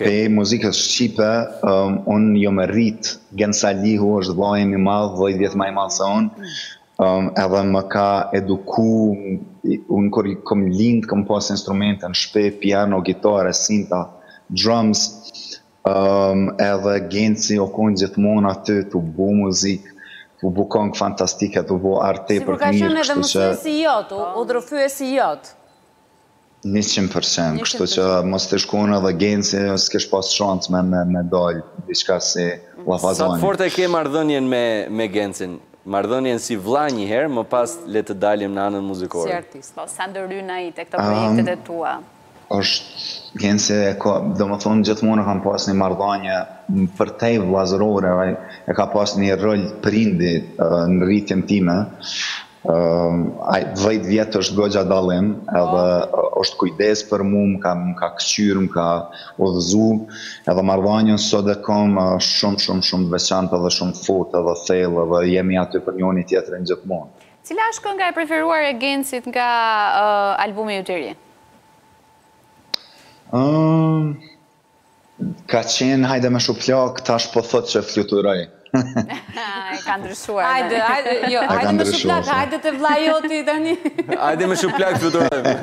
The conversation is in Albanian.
Pe muzikës shqipe, unë jo më rrit, Gensa Lihu është vllai im i madh, 10 vjet më i madh se unë, edhe më ka eduku, unë kur kom lind, kom pas instrumente në shtëpi, piano, gitare, sinta, drums, edhe Genci o konë gjithmonë aty të bu muzikë, të bu këngë fantastike, të bu arte për të mirë. Si ka qenë edhe mësuesi jot, udhërfyesi jot? 100%, kështu që mos të shkone dhe Genci, s'kesh pas shancë me dalë, diçka si Llafazani. Sa të forte ke marrëdhënien me Gencin? Marrëdhënien si vlla një herë, më pas le të dalim në anën muzikore. Si artist. Sa ndërhyna i të këto projektet e tua? Genci, do më thonë, gjithmonë kam pas një marrëdhënie për tej vllazërore, e ka pas një rol prindi në rritjen time. 10 vjetë është goxha dallim, edhe është kujdes për mu, më ka këqyr, më ka udhëzu, edhe marrëdhënien sot e kam shumë veçantë edhe shumë fort edhe thellë, edhe jemi aty për njoni tjetrin gjithmonë. Cila është kënga e preferuar e Gencit nga albumi ju të ri? Ka qenë hajde me shuplak, tash po thot që fluturoj. E ka ndryshuar. Hajde me shuplak, hajde të vlla joti tani. Hajde me shuplak fluturojmë.